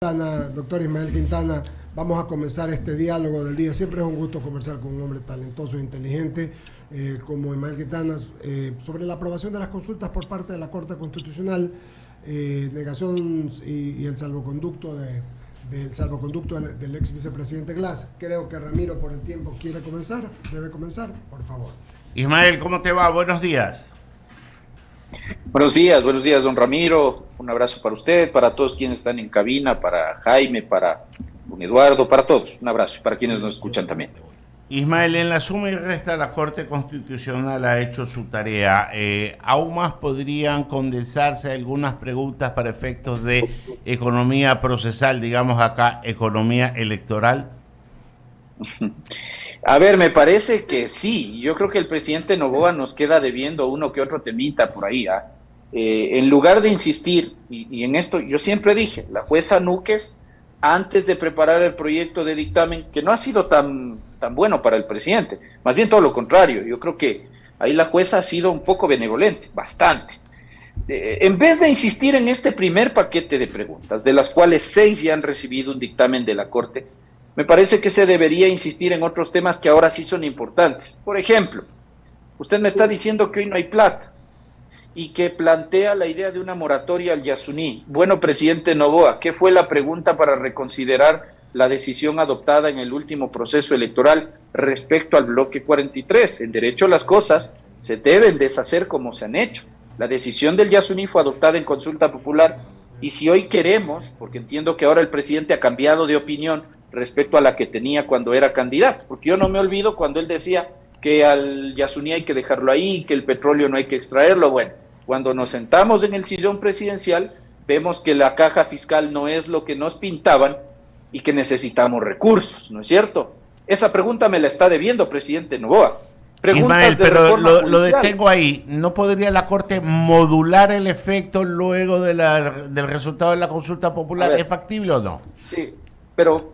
Doctor Ismael Quintana, vamos a comenzar este diálogo del día. Siempre es un gusto conversar con un hombre talentoso e inteligente como Ismael Quintana sobre la aprobación de las consultas por parte de la Corte Constitucional, negación y el salvoconducto del ex vicepresidente Glass. Creo que Ramiro, por el tiempo, quiere comenzar. Debe comenzar, por favor. Ismael, ¿cómo te va? Buenos días. Buenos días, don Ramiro. Un abrazo para usted, para todos quienes están en cabina, para Jaime, para don Eduardo, para todos. Un abrazo, para quienes nos escuchan también. Ismael, en la suma y resta la Corte Constitucional ha hecho su tarea. Aún más podrían condensarse algunas preguntas para efectos de economía procesal, digamos acá, economía electoral. A ver, me parece que sí. Yo creo que el presidente Noboa nos queda debiendo uno que otro temita por ahí. En lugar de insistir, y en esto yo siempre dije, la jueza Núquez, antes de preparar el proyecto de dictamen, que no ha sido tan bueno para el presidente, más bien todo lo contrario, yo creo que ahí la jueza ha sido un poco benevolente, bastante. En vez de insistir en este primer paquete de preguntas, de las cuales 6 ya han recibido un dictamen de la Corte, me parece que se debería insistir en otros temas que ahora sí son importantes. Por ejemplo, usted me está diciendo que hoy no hay plata y que plantea la idea de una moratoria al Yasuní. Bueno, presidente Noboa, ¿qué fue la pregunta para reconsiderar la decisión adoptada en el último proceso electoral respecto al bloque 43? En derecho las cosas se deben deshacer como se han hecho. La decisión del Yasuní fue adoptada en consulta popular y si hoy queremos, porque entiendo que ahora el presidente ha cambiado de opinión respecto a la que tenía cuando era candidato, porque yo no me olvido cuando él decía que al Yasuní hay que dejarlo ahí, que el petróleo no hay que extraerlo. Bueno, cuando nos sentamos en el sillón presidencial, vemos que la caja fiscal no es lo que nos pintaban y que necesitamos recursos, ¿no es cierto? Esa pregunta me la está debiendo, presidente Noboa. Ismael, pero lo detengo ahí. ¿No podría la Corte modular el efecto luego de del resultado de la consulta popular? ¿Es factible o no? Sí, pero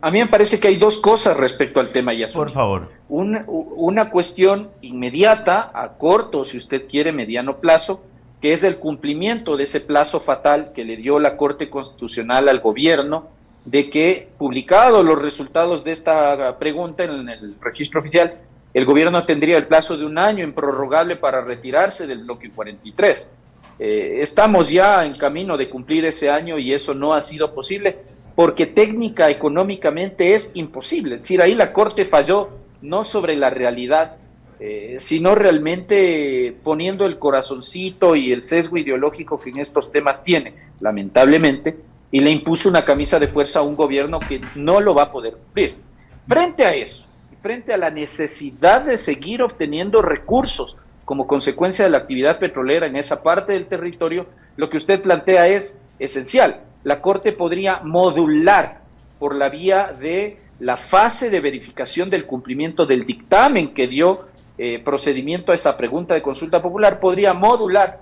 a mí me parece que hay dos cosas respecto al tema Yasuní. Por favor. Una cuestión inmediata, a corto, si usted quiere, mediano plazo, que es el cumplimiento de ese plazo fatal que le dio la Corte Constitucional al gobierno, de que, publicados los resultados de esta pregunta en el registro oficial, el gobierno tendría el plazo de 1 año improrrogable para retirarse del bloque 43. Estamos ya en camino de cumplir ese año y eso no ha sido posible, porque técnica, económicamente es imposible. Es decir, ahí la Corte falló no sobre la realidad, sino realmente poniendo el corazoncito y el sesgo ideológico que en estos temas tiene, lamentablemente, y le impuso una camisa de fuerza a un gobierno que no lo va a poder cumplir. Frente a eso, frente a la necesidad de seguir obteniendo recursos como consecuencia de la actividad petrolera en esa parte del territorio, lo que usted plantea es esencial. La Corte podría modular por la vía de la fase de verificación del cumplimiento del dictamen que dio procedimiento a esa pregunta de consulta popular, podría modular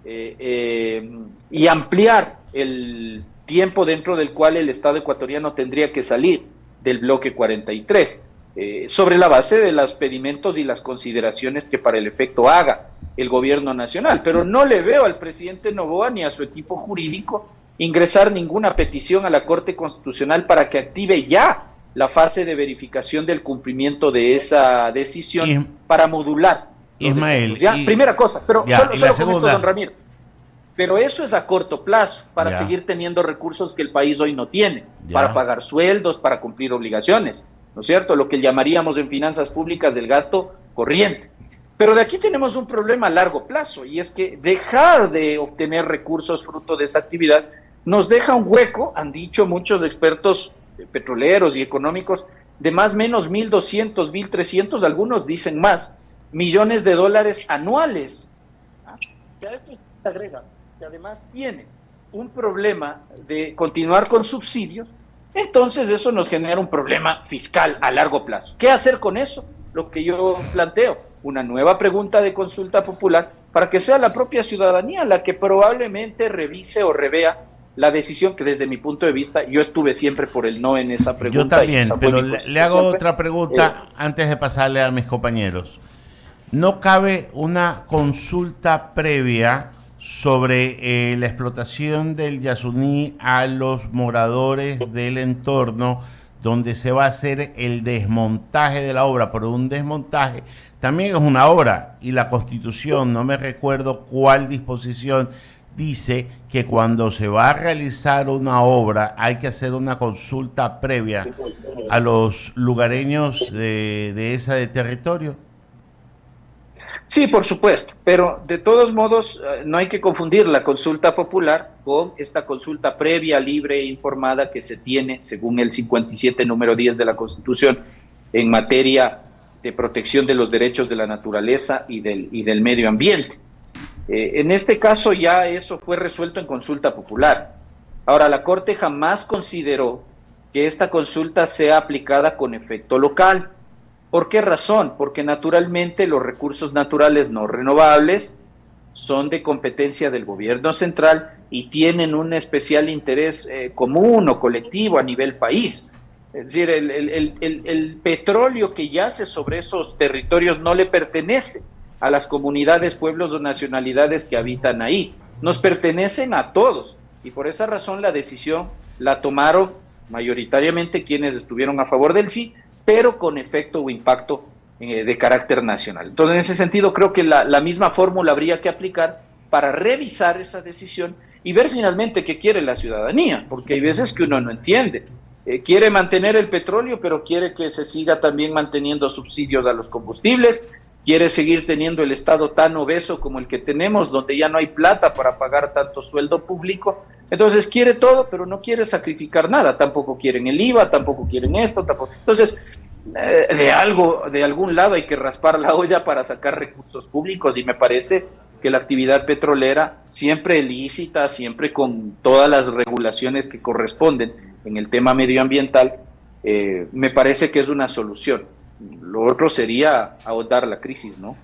y ampliar el tiempo dentro del cual el Estado ecuatoriano tendría que salir del bloque 43, sobre la base de los pedimentos y las consideraciones que para el efecto haga el gobierno nacional. Pero no le veo al presidente Noboa ni a su equipo jurídico ingresar ninguna petición a la Corte Constitucional para que active ya la fase de verificación del cumplimiento de esa decisión para modular. Ismael. Primera cosa, pero ya, solo con segunda. esto, don Ramiro. Pero eso es a corto plazo, para Ya. seguir teniendo recursos que el país hoy no tiene, Ya. para pagar sueldos, para cumplir obligaciones, ¿no es cierto? Lo que llamaríamos en finanzas públicas del gasto corriente. Pero de aquí tenemos un problema a largo plazo, y es que dejar de obtener recursos fruto de esa actividad nos deja un hueco, han dicho muchos expertos petroleros y económicos, de más o menos 1.200, 1.300, algunos dicen más, millones de dólares anuales. Que a esto se agrega que además tiene un problema de continuar con subsidios, entonces eso nos genera un problema fiscal a largo plazo. ¿Qué hacer con eso? Lo que yo planteo, una nueva pregunta de consulta popular para que sea la propia ciudadanía la que probablemente revise o revea la decisión que desde mi punto de vista, yo estuve siempre por el no en esa pregunta. Yo también, pero le hago siempre. otra pregunta antes de pasarle a mis compañeros. ¿No cabe una consulta previa sobre la explotación del Yasuní a los moradores del entorno, donde se va a hacer el desmontaje de la obra, pero un desmontaje también es una obra, y la Constitución, no me recuerdo cuál disposición, dice que cuando se va a realizar una obra hay que hacer una consulta previa a los lugareños de ese territorio. Sí, por supuesto, pero de todos modos no hay que confundir la consulta popular con esta consulta previa, libre e informada que se tiene según el 57 número 10 de la Constitución en materia de protección de los derechos de la naturaleza y del medio ambiente. En este caso ya eso fue resuelto en consulta popular. Ahora, la Corte jamás consideró que esta consulta sea aplicada con efecto local. ¿Por qué razón? Porque naturalmente los recursos naturales no renovables son de competencia del gobierno central y tienen un especial interés común o colectivo a nivel país. Es decir, el petróleo que yace sobre esos territorios no le pertenece a las comunidades, pueblos o nacionalidades que habitan ahí. Nos pertenecen a todos y por esa razón la decisión la tomaron mayoritariamente quienes estuvieron a favor del sí, pero con efecto o impacto de carácter nacional. Entonces, en ese sentido, creo que la misma fórmula habría que aplicar para revisar esa decisión y ver finalmente qué quiere la ciudadanía, porque hay veces que uno no entiende. Quiere mantener el petróleo, pero quiere que se siga también manteniendo subsidios a los combustibles, quiere seguir teniendo el Estado tan obeso como el que tenemos, donde ya no hay plata para pagar tanto sueldo público. Entonces quiere todo, pero no quiere sacrificar nada. Tampoco quieren el IVA, tampoco quieren esto, tampoco. Entonces, de algún lado hay que raspar la olla para sacar recursos públicos y me parece que la actividad petrolera, siempre lícita, siempre con todas las regulaciones que corresponden en el tema medioambiental, me parece que es una solución. Lo otro sería ahondar la crisis, ¿no?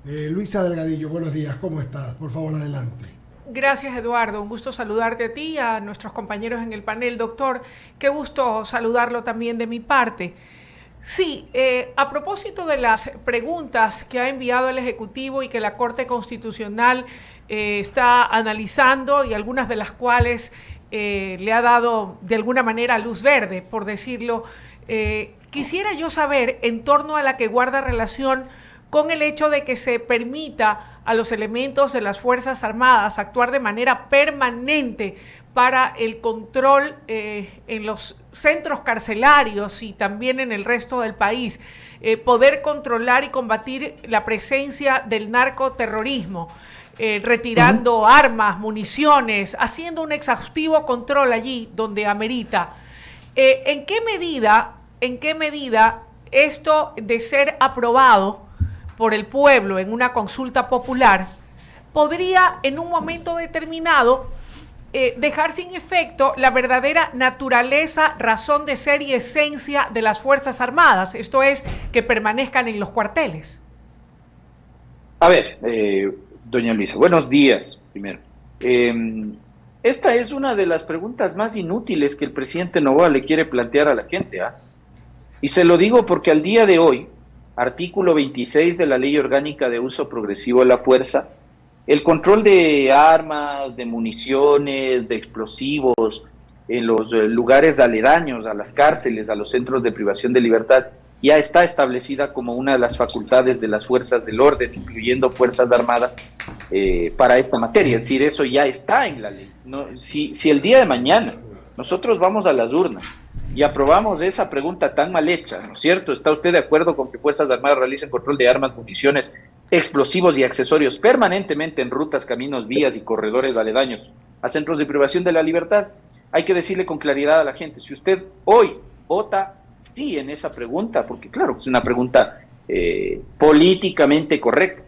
Luisa Delgadillo, buenos días, ¿cómo estás? Por favor, adelante. Gracias, Eduardo. Un gusto saludarte a ti y a nuestros compañeros en el panel. Doctor, qué gusto saludarlo también de mi parte. Sí, a propósito de las preguntas que ha enviado el Ejecutivo y que la Corte Constitucional está analizando y algunas de las cuales le ha dado de alguna manera luz verde, por decirlo, quisiera yo saber en torno a la que guarda relación con el hecho de que se permita a los elementos de las Fuerzas Armadas actuar de manera permanente para el control en los centros carcelarios y también en el resto del país, poder controlar y combatir la presencia del narcoterrorismo, retirando armas, municiones, haciendo un exhaustivo control allí donde amerita. ¿En qué medida esto de ser aprobado por el pueblo en una consulta popular podría en un momento determinado dejar sin efecto la verdadera naturaleza, razón de ser y esencia de las Fuerzas Armadas, esto es, que permanezcan en los cuarteles? A ver, doña Luisa, buenos días, primero. Esta es una de las preguntas más inútiles que el presidente Noboa le quiere plantear a la gente, ¿ah? Y se lo digo porque al día de hoy, artículo 26 de la Ley Orgánica de Uso Progresivo de la Fuerza, el control de armas, de municiones, de explosivos en los lugares aledaños a las cárceles, a los centros de privación de libertad, ya está establecida como una de las facultades de las fuerzas del orden, incluyendo Fuerzas Armadas, para esta materia. Es decir, eso ya está en la ley. No, si el día de mañana nosotros vamos a las urnas y aprobamos esa pregunta tan mal hecha, ¿no es cierto? ¿Está usted de acuerdo con que Fuerzas Armadas realicen control de armas, municiones, explosivos y accesorios permanentemente en rutas, caminos, vías y corredores aledaños a centros de privación de la libertad? Hay que decirle con claridad a la gente, si usted hoy vota sí en esa pregunta, porque claro, es una pregunta políticamente correcta,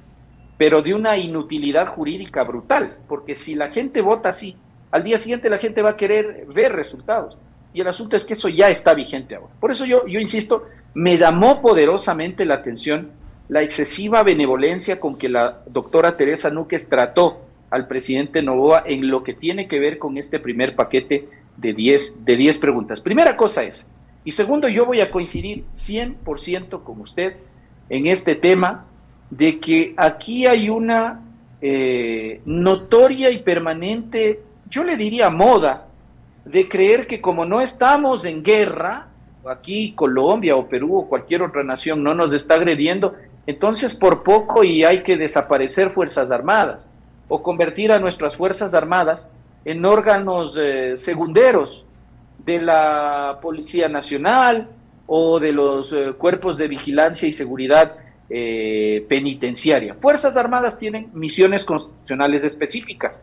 pero de una inutilidad jurídica brutal, porque si la gente vota sí, al día siguiente la gente va a querer ver resultados. Y el asunto es que eso ya está vigente ahora. Por eso yo insisto, me llamó poderosamente la atención la excesiva benevolencia con que la doctora Teresa Núquez trató al presidente Noboa en lo que tiene que ver con este primer paquete de 10 preguntas. Primera cosa es, y segundo, yo voy a coincidir 100% con usted en este tema de que aquí hay una notoria y permanente, yo le diría moda, de creer que como no estamos en guerra, aquí Colombia o Perú o cualquier otra nación no nos está agrediendo, entonces por poco y hay que desaparecer Fuerzas Armadas o convertir a nuestras Fuerzas Armadas en órganos segunderos de la Policía Nacional o de los cuerpos de vigilancia y seguridad penitenciaria. Fuerzas Armadas tienen misiones constitucionales específicas: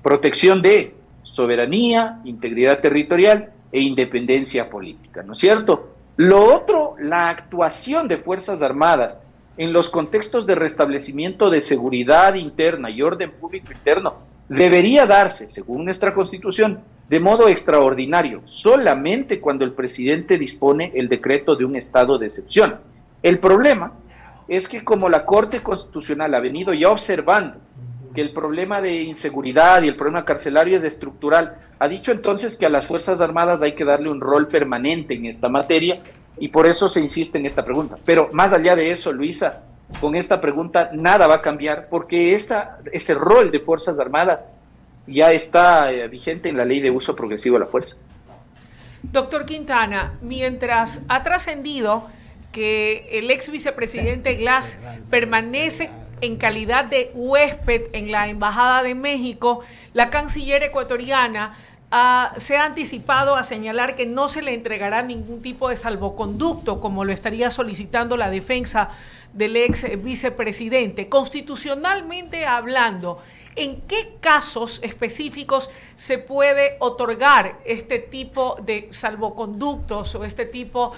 protección de soberanía, integridad territorial e independencia política, ¿no es cierto? Lo otro, la actuación de Fuerzas Armadas en los contextos de restablecimiento de seguridad interna y orden público interno debería darse, según nuestra Constitución, de modo extraordinario, solamente cuando el presidente dispone el decreto de un estado de excepción. El problema es que como la Corte Constitucional ha venido ya observando que el problema de inseguridad y el problema carcelario es estructural, ha dicho entonces que a las Fuerzas Armadas hay que darle un rol permanente en esta materia y por eso se insiste en esta pregunta. Pero más allá de eso, Luisa, con esta pregunta nada va a cambiar porque ese rol de Fuerzas Armadas ya está vigente en la Ley de Uso Progresivo de la Fuerza. Doctor Quintana, mientras ha trascendido que el ex vicepresidente Glass permanece en calidad de huésped en la Embajada de México, la canciller ecuatoriana se ha anticipado a señalar que no se le entregará ningún tipo de salvoconducto, como lo estaría solicitando la defensa del ex vicepresidente. Constitucionalmente hablando, ¿en qué casos específicos se puede otorgar este tipo de salvoconductos o este tipo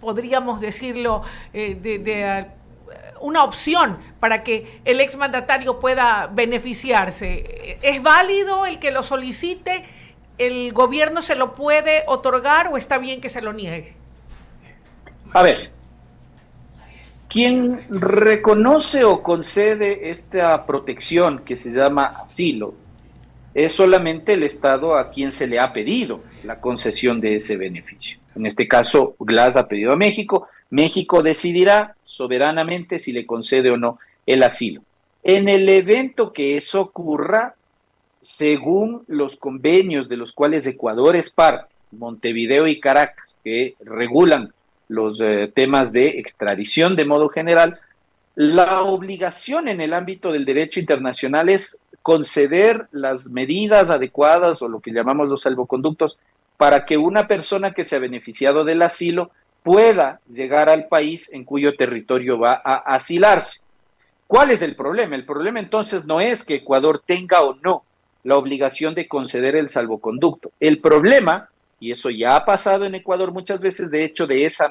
podríamos decirlo, una opción para que el exmandatario pueda beneficiarse? ¿Es válido el que lo solicite? ¿El gobierno se lo puede otorgar o está bien que se lo niegue? A ver, quien reconoce o concede esta protección que se llama asilo es solamente el Estado a quien se le ha pedido la concesión de ese beneficio. En este caso, Glass ha pedido a México. México decidirá soberanamente si le concede o no el asilo. En el evento que eso ocurra, según los convenios de los cuales Ecuador es parte, Montevideo y Caracas, que regulan los temas de extradición de modo general, la obligación en el ámbito del derecho internacional es conceder las medidas adecuadas o lo que llamamos los salvoconductos para que una persona que se ha beneficiado del asilo pueda llegar al país en cuyo territorio va a asilarse. ¿Cuál es el problema? El problema entonces no es que Ecuador tenga o no la obligación de conceder el salvoconducto. El problema, y eso ya ha pasado en Ecuador muchas veces, de hecho, de ese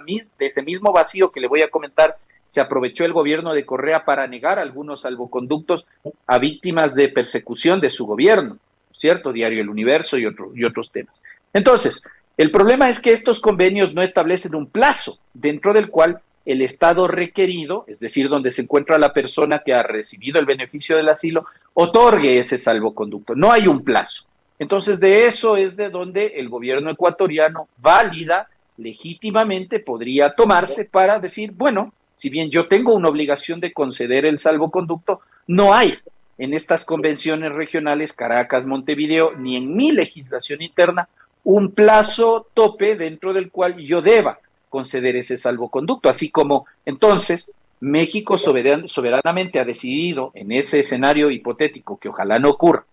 mismo vacío que le voy a comentar, se aprovechó el gobierno de Correa para negar algunos salvoconductos a víctimas de persecución de su gobierno, ¿cierto? Diario El Universo y otros temas. Entonces, el problema es que estos convenios no establecen un plazo dentro del cual el Estado requerido, es decir, donde se encuentra la persona que ha recibido el beneficio del asilo, otorgue ese salvoconducto. No hay un plazo. Entonces, de eso es de donde el gobierno ecuatoriano válida, legítimamente, podría tomarse para decir, bueno, si bien yo tengo una obligación de conceder el salvoconducto, no hay en estas convenciones regionales, Caracas, Montevideo, ni en mi legislación interna, un plazo tope dentro del cual yo deba conceder ese salvoconducto. Así como, entonces, México soberanamente ha decidido, en ese escenario hipotético, que ojalá no ocurra,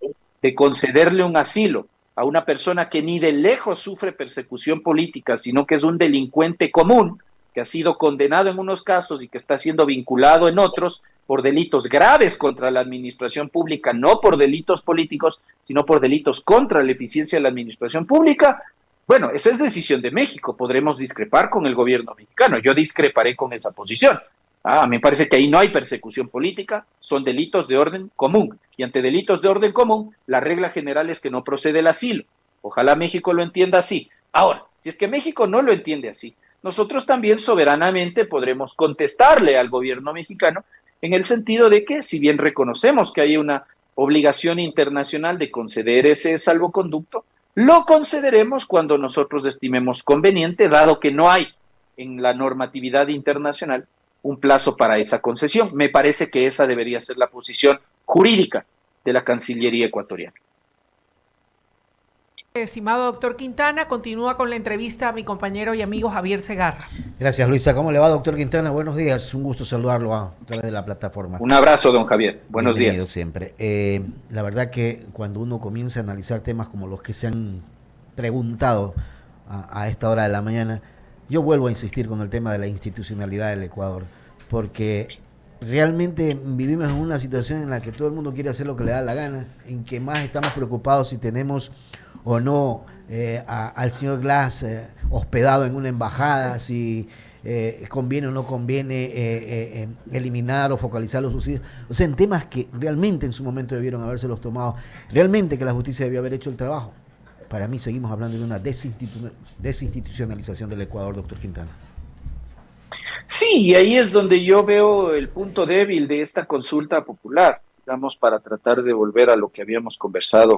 de concederle un asilo a una persona que ni de lejos sufre persecución política, sino que es un delincuente común, que ha sido condenado en unos casos y que está siendo vinculado en otros por delitos graves contra la administración pública, no por delitos políticos, sino por delitos contra la eficiencia de la administración pública. Bueno, esa es decisión de México, podremos discrepar con el gobierno mexicano, yo discreparé con esa posición. Me parece que ahí no hay persecución política, son delitos de orden común, y ante delitos de orden común, la regla general es que no procede el asilo. Ojalá México lo entienda así. Ahora, si es que México no lo entiende así, nosotros también soberanamente podremos contestarle al gobierno mexicano en el sentido de que, si bien reconocemos que hay una obligación internacional de conceder ese salvoconducto, lo concederemos cuando nosotros estimemos conveniente, dado que no hay en la normatividad internacional un plazo para esa concesión. Me parece que esa debería ser la posición jurídica de la Cancillería ecuatoriana. Estimado doctor Quintana, continúa con la entrevista a mi compañero y amigo Javier Segarra. Gracias, Luisa. ¿Cómo le va, doctor Quintana? Buenos días. Un gusto saludarlo a través de la plataforma. Un abrazo, don Javier. Buenos Bienvenido días. Siempre. La verdad que cuando uno comienza a analizar temas como los que se han preguntado a esta hora de la mañana, yo vuelvo a insistir con el tema de la institucionalidad del Ecuador, porque realmente vivimos en una situación en la que todo el mundo quiere hacer lo que le da la gana, en que más estamos preocupados si tenemos o no al señor Glass hospedado en una embajada, si conviene o no conviene eliminar o focalizar los subsidios, o sea, en temas que realmente en su momento debieron habérselos tomado, realmente que la justicia debió haber hecho el trabajo. Para mí seguimos hablando de una desinstitucionalización del Ecuador, doctor Quintana. Sí, y ahí es donde yo veo el punto débil de esta consulta popular, digamos, para tratar de volver a lo que habíamos conversado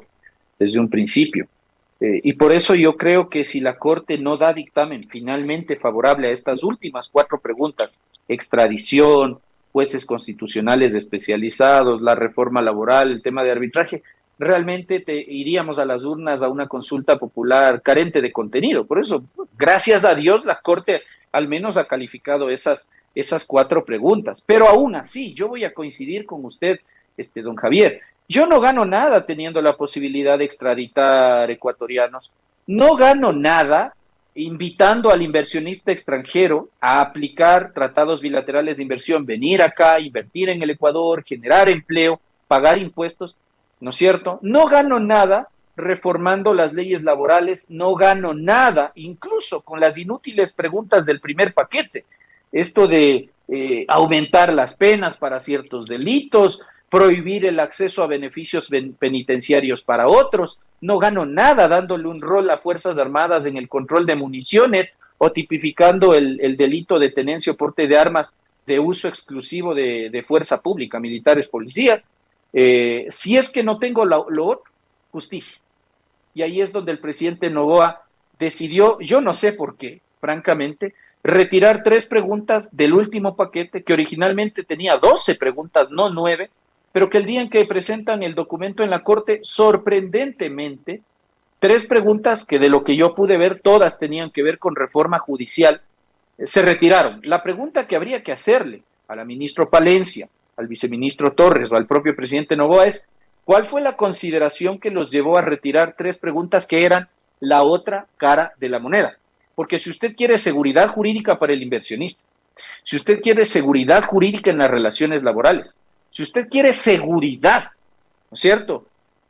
desde un principio. Y por eso yo creo que si la Corte no da dictamen finalmente favorable a estas últimas 4 preguntas, extradición, jueces constitucionales especializados, la reforma laboral, el tema de arbitraje, realmente iríamos a las urnas a una consulta popular carente de contenido. Por eso, gracias a Dios, la Corte al menos ha calificado esas 4 preguntas. Pero aún así, yo voy a coincidir con usted, don Javier. Yo no gano nada teniendo la posibilidad de extraditar ecuatorianos. No gano nada invitando al inversionista extranjero a aplicar tratados bilaterales de inversión, venir acá, invertir en el Ecuador, generar empleo, pagar impuestos, ¿no es cierto? No gano nada reformando las leyes laborales, no gano nada, incluso con las inútiles preguntas del primer paquete. Esto de aumentar las penas para ciertos delitos, prohibir el acceso a beneficios penitenciarios para otros, no gano nada dándole un rol a Fuerzas Armadas en el control de municiones o tipificando el delito de tenencia o porte de armas de uso exclusivo de fuerza pública, militares, policías. Si es que no tengo lo otro, justicia. Y ahí es donde el presidente Noboa decidió, yo no sé por qué, francamente, retirar 3 preguntas del último paquete, que originalmente tenía 12 preguntas, no 9, pero que el día en que presentan el documento en la Corte, sorprendentemente, 3 preguntas que de lo que yo pude ver, todas tenían que ver con reforma judicial, se retiraron. La pregunta que habría que hacerle a la ministra Palencia, al viceministro Torres o al propio presidente Noboa es, ¿cuál fue la consideración que los llevó a retirar 3 preguntas que eran la otra cara de la moneda? Porque si usted quiere seguridad jurídica para el inversionista, si usted quiere seguridad jurídica en las relaciones laborales, si usted quiere seguridad, ¿no es cierto?,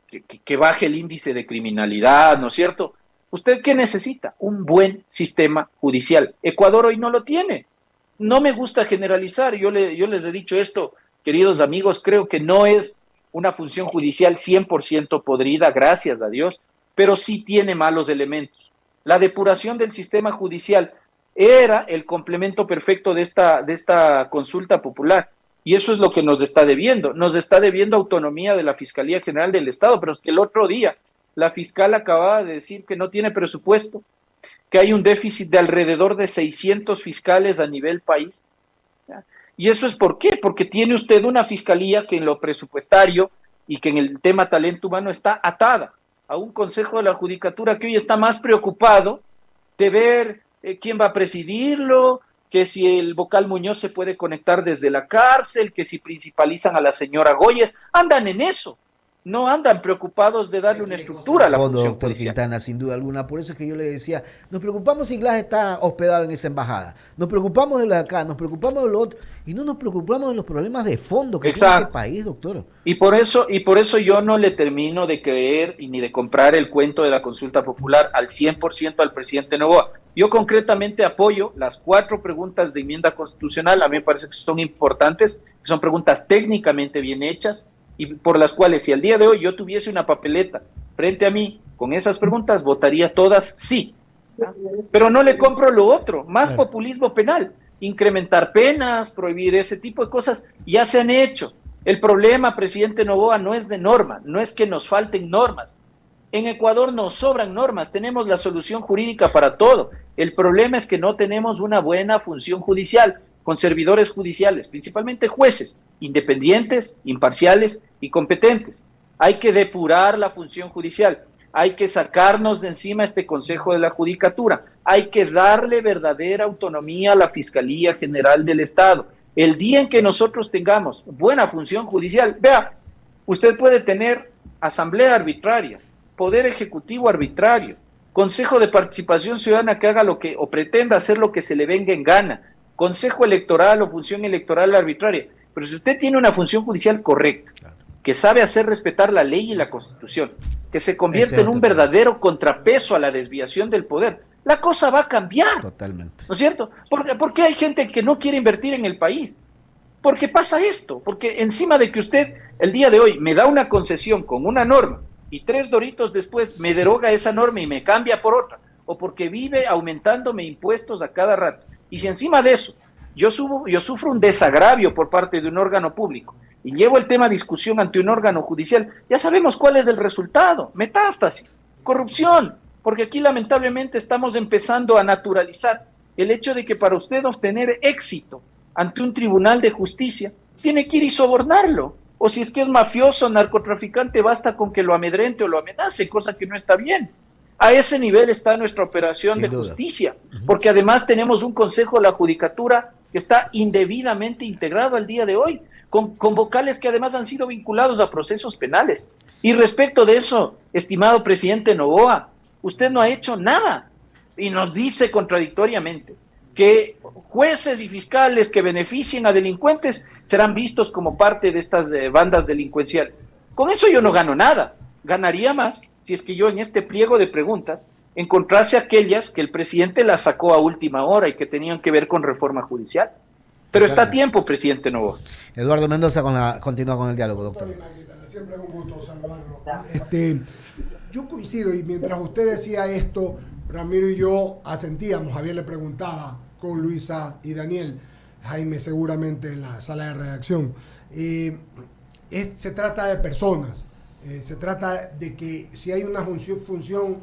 que baje el índice de criminalidad, ¿no es cierto?, ¿usted qué necesita? Un buen sistema judicial. Ecuador hoy no lo tiene. No me gusta generalizar, yo les he dicho esto, queridos amigos, creo que no es una función judicial 100% podrida, gracias a Dios, pero sí tiene malos elementos. La depuración del sistema judicial era el complemento perfecto de esta consulta popular, y eso es lo que nos está debiendo. Nos está debiendo autonomía de la Fiscalía General del Estado, pero es que el otro día la fiscal acababa de decir que no tiene presupuesto, que hay un déficit de alrededor de 600 fiscales a nivel país. ¿Ya? ¿Y eso es por qué? Porque tiene usted una fiscalía que en lo presupuestario y que en el tema talento humano está atada a un Consejo de la Judicatura que hoy está más preocupado de ver quién va a presidirlo, que si el vocal Muñoz se puede conectar desde la cárcel, que si principalizan a la señora Goyes, andan en eso. No andan preocupados de darle una estructura a la función doctor judicial. Quintana, sin duda alguna. Por eso es que yo le decía, nos preocupamos si Glass está hospedado en esa embajada, nos preocupamos de lo de acá, nos preocupamos de lo otro, y no nos preocupamos de los problemas de fondo que tiene este país, doctor. Y por eso yo no le termino de creer y ni de comprar el cuento de la consulta popular al 100% al presidente Noboa. Yo concretamente apoyo las 4 preguntas de enmienda constitucional, a mí me parece que son importantes, que son preguntas técnicamente bien hechas, y por las cuales si al día de hoy yo tuviese una papeleta frente a mí con esas preguntas, votaría todas sí. ¿Ya? Pero no le compro lo otro, más populismo penal, incrementar penas, prohibir ese tipo de cosas, ya se han hecho. El problema, presidente Noboa, no es de norma, no es que nos falten normas. En Ecuador nos sobran normas, tenemos la solución jurídica para todo. El problema es que no tenemos una buena función judicial. con servidores judiciales, principalmente jueces, independientes, imparciales y competentes. Hay que depurar la función judicial, hay que sacarnos de encima este Consejo de la Judicatura, hay que darle verdadera autonomía a la Fiscalía General del Estado. El día en que nosotros tengamos buena función judicial, vea, usted puede tener asamblea arbitraria, poder ejecutivo arbitrario, consejo de participación ciudadana que haga lo que, o pretenda hacer lo que se le venga en gana, consejo electoral o función electoral arbitraria. Pero si usted tiene una función judicial correcta, que sabe hacer respetar la ley y la Constitución, que se convierte en un verdadero contrapeso a la desviación del poder, la cosa va a cambiar. Totalmente. ¿No es cierto? ¿Por qué hay gente que no quiere invertir en el país? Porque pasa esto, porque encima de que usted el día de hoy me da una concesión con una norma y 3 doritos después me deroga esa norma y me cambia por otra, o porque vive aumentándome impuestos a cada rato, y si encima de eso yo sufro un desagravio por parte de un órgano público y llevo el tema a discusión ante un órgano judicial, ya sabemos cuál es el resultado: metástasis, corrupción, porque aquí lamentablemente estamos empezando a naturalizar el hecho de que para usted obtener éxito ante un tribunal de justicia tiene que ir y sobornarlo, o si es que es mafioso, narcotraficante, basta con que lo amedrente o lo amenace, cosa que no está bien. A ese nivel está nuestra operación de justicia, porque además tenemos un Consejo de la Judicatura que está indebidamente integrado al día de hoy, con vocales que además han sido vinculados a procesos penales. Y respecto de eso, estimado presidente Noboa, usted no ha hecho nada y nos dice contradictoriamente que jueces y fiscales que beneficien a delincuentes serán vistos como parte de estas bandas delincuenciales. Con eso yo no gano nada. Ganaría más si es que yo en este pliego de preguntas encontrase aquellas que el presidente las sacó a última hora y que tenían que ver con reforma judicial. Pero está a tiempo, presidente Noboa. Eduardo Mendoza continúa con el diálogo, doctor. Siempre es un gusto saludarlo. Yo coincido, y mientras usted decía esto, Ramiro y yo asentíamos. Javier le preguntaba con Luisa y Daniel, Jaime seguramente en la sala de redacción. Se trata de personas, se trata de que si hay una función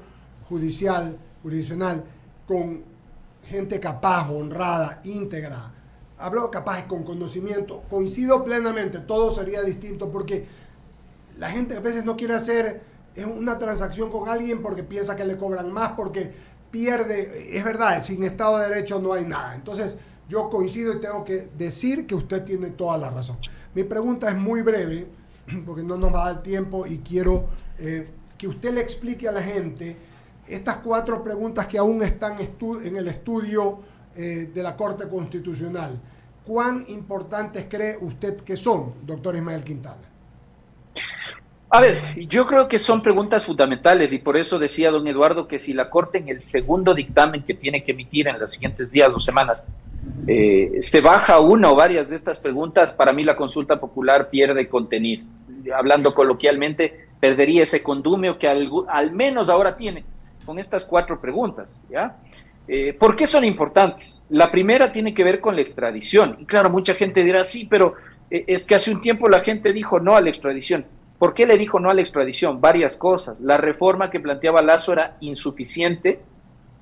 jurisdiccional con gente capaz, honrada, íntegra, hablo capaz con conocimiento, coincido plenamente, todo sería distinto, porque la gente a veces no quiere hacer una transacción con alguien porque piensa que le cobran más, porque pierde. Es verdad, sin Estado de Derecho no hay nada. Entonces yo coincido y tengo que decir que usted tiene toda la razón. Mi pregunta es muy breve, porque no nos va a dar tiempo, y quiero que usted le explique a la gente estas 4 preguntas que aún están en el estudio de la Corte Constitucional. ¿Cuán importantes cree usted que son, doctor Ismael Quintana? A ver, yo creo que son preguntas fundamentales, y por eso decía don Eduardo que si la Corte en el segundo dictamen que tiene que emitir en los siguientes días o semanas se baja una o varias de estas preguntas, para mí la consulta popular pierde contenido. Hablando coloquialmente, perdería ese condumio que al menos ahora tiene con estas 4 preguntas, ¿ya? ¿Por qué son importantes? La primera tiene que ver con la extradición. Y claro, mucha gente dirá, sí, pero es que hace un tiempo la gente dijo no a la extradición. ¿Por qué le dijo no a la extradición? Varias cosas. La reforma que planteaba Lasso era insuficiente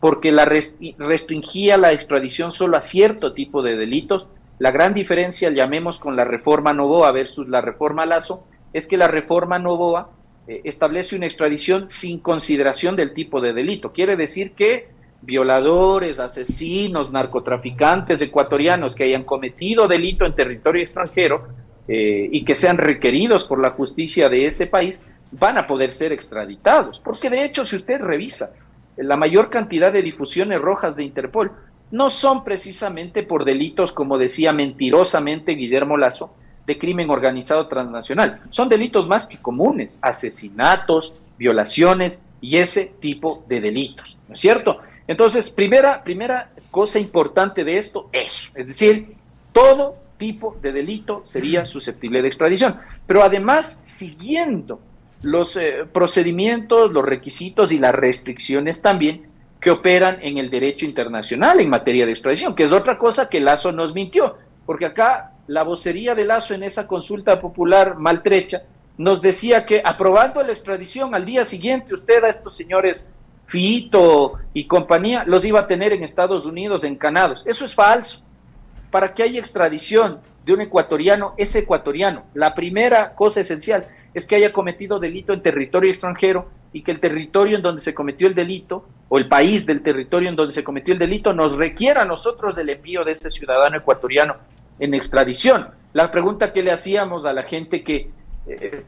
porque la restringía la extradición solo a cierto tipo de delitos. La gran diferencia, llamemos, con la reforma Noboa versus la reforma Lasso, es que la reforma Noboa establece una extradición sin consideración del tipo de delito. Quiere decir que violadores, asesinos, narcotraficantes ecuatorianos que hayan cometido delito en territorio extranjero y que sean requeridos por la justicia de ese país, van a poder ser extraditados. Porque de hecho, si usted revisa la mayor cantidad de difusiones rojas de Interpol, no son precisamente por delitos, como decía mentirosamente Guillermo Lasso, de crimen organizado transnacional. Son delitos más que comunes: asesinatos, violaciones y ese tipo de delitos, ¿no es cierto? Entonces, primera cosa importante de esto es decir, todo tipo de delito sería susceptible de extradición. Pero además, siguiendo los procedimientos, los requisitos y las restricciones también que operan en el derecho internacional en materia de extradición, que es otra cosa que Lasso nos mintió, porque acá la vocería de Lasso en esa consulta popular maltrecha nos decía que aprobando la extradición al día siguiente usted a estos señores Fito y compañía los iba a tener en Estados Unidos encanados. Eso es falso. para que haya extradición de un ecuatoriano, es ecuatoriano. La primera cosa esencial es que haya cometido delito en territorio extranjero y que el territorio en donde se cometió el delito, o el país del territorio en donde se cometió el delito, nos requiera a nosotros del envío de ese ciudadano ecuatoriano en extradición. La pregunta que le hacíamos a la gente que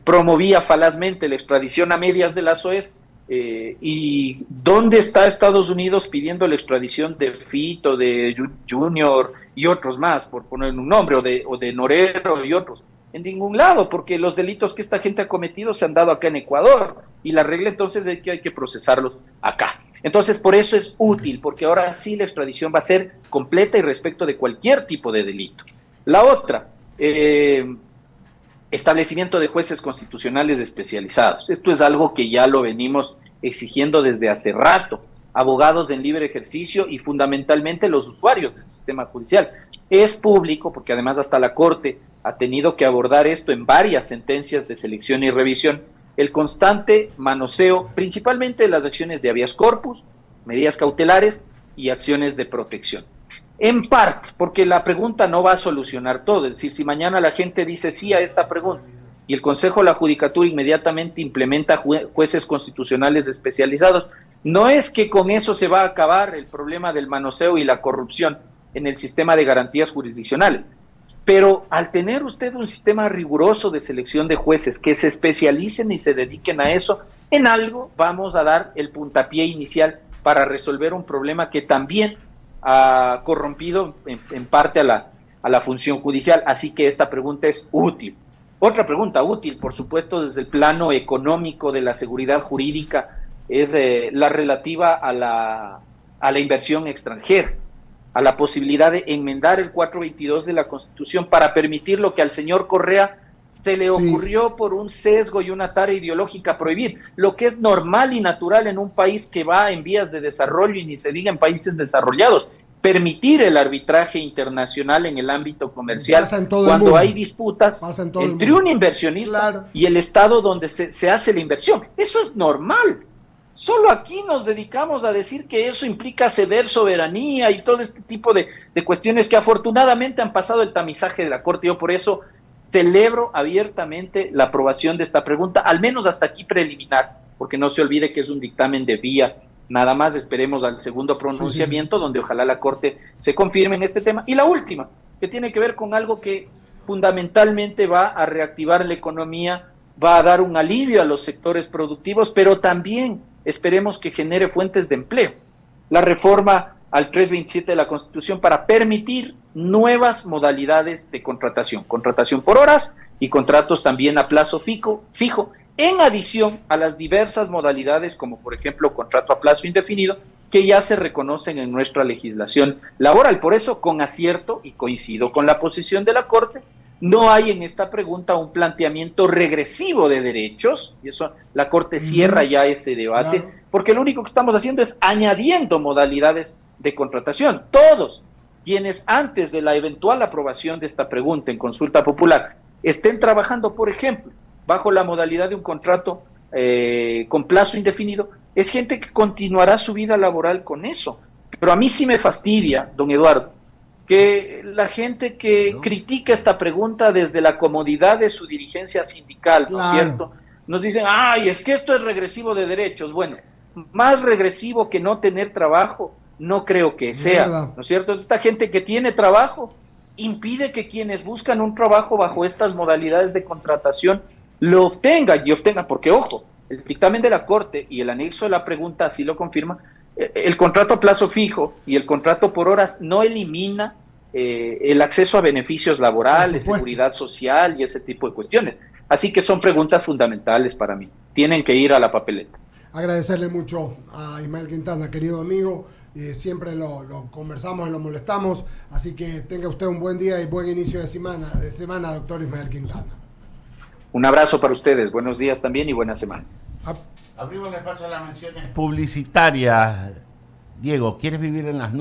promovía falazmente la extradición a medias de las OES, ¿y dónde está Estados Unidos pidiendo la extradición de Fito, de Junior y otros más, por poner un nombre, o de Norero y otros? En ningún lado, porque los delitos que esta gente ha cometido se han dado acá en Ecuador, y la regla entonces es que hay que procesarlos acá. Entonces, por eso es útil, porque ahora sí la extradición va a ser completa y respecto de cualquier tipo de delito. La otra, establecimiento de jueces constitucionales especializados. Esto es algo que ya lo venimos exigiendo desde hace rato. Abogados en libre ejercicio y fundamentalmente los usuarios del sistema judicial. Es público, porque además hasta la Corte ha tenido que abordar esto en varias sentencias de selección y revisión, el constante manoseo, principalmente de las acciones de habeas corpus, medidas cautelares y acciones de protección. En parte, porque la pregunta no va a solucionar todo. Es decir, si mañana la gente dice sí a esta pregunta y el Consejo de la Judicatura inmediatamente implementa jueces constitucionales especializados, no es que con eso se va a acabar el problema del manoseo y la corrupción en el sistema de garantías jurisdiccionales. Pero al tener usted un sistema riguroso de selección de jueces que se especialicen y se dediquen a eso, en algo vamos a dar el puntapié inicial para resolver un problema que también ha corrompido en parte a la función judicial. Así que esta pregunta es útil. Otra pregunta útil, por supuesto, desde el plano económico de la seguridad jurídica, es la relativa a la inversión extranjera, a la posibilidad de enmendar el 422 de la Constitución para permitir lo que al señor Correa se le ocurrió por un sesgo y una tarea ideológica prohibir, lo que es normal y natural en un país que va en vías de desarrollo y ni se diga en países desarrollados, permitir el arbitraje internacional en el ámbito comercial cuando hay disputas entre un inversionista y el Estado donde se hace la inversión. Eso es normal. Solo aquí nos dedicamos a decir que eso implica ceder soberanía y todo este tipo de cuestiones que afortunadamente han pasado el tamizaje de la Corte. Yo por eso celebro abiertamente la aprobación de esta pregunta, al menos hasta aquí preliminar, porque no se olvide que es un dictamen de vía. Nada más esperemos al segundo pronunciamiento, donde ojalá la Corte se confirme en este tema. Y la última, que tiene que ver con algo que fundamentalmente va a reactivar la economía, va a dar un alivio a los sectores productivos, pero también esperemos que genere fuentes de empleo. La reforma al 327 de la Constitución para permitir nuevas modalidades de contratación por horas y contratos también a plazo fijo, en adición a las diversas modalidades como por ejemplo contrato a plazo indefinido que ya se reconocen en nuestra legislación laboral. Por eso, con acierto, y coincido con la posición de la Corte, no hay en esta pregunta un planteamiento regresivo de derechos, y eso la Corte cierra ya ese debate, porque lo único que estamos haciendo es añadiendo modalidades de contratación. Todos quienes antes de la eventual aprobación de esta pregunta en consulta popular estén trabajando, por ejemplo, bajo la modalidad de un contrato con plazo indefinido, es gente que continuará su vida laboral con eso. Pero a mí sí me fastidia, don Eduardo, que la gente que critica esta pregunta desde la comodidad de su dirigencia sindical, ¿no es cierto? Nos dicen, ay, es que esto es regresivo de derechos. Bueno, más regresivo que no tener trabajo, no creo que sea, ¿no es cierto? Esta gente que tiene trabajo impide que quienes buscan un trabajo bajo estas modalidades de contratación lo obtengan, porque ojo, el dictamen de la Corte y el anexo de la pregunta así lo confirma. El contrato a plazo fijo y el contrato por horas no elimina el acceso a beneficios laborales, seguridad social y ese tipo de cuestiones. Así que son preguntas fundamentales para mí. Tienen que ir a la papeleta. Agradecerle mucho a Ismael Quintana, querido amigo. Siempre lo conversamos y lo molestamos. Así que tenga usted un buen día y buen inicio de semana, doctor Ismael Quintana. Un abrazo para ustedes. Buenos días también y buena semana. Abrimos el espacio a las menciones publicitarias. Diego, ¿quieres vivir en las nubes?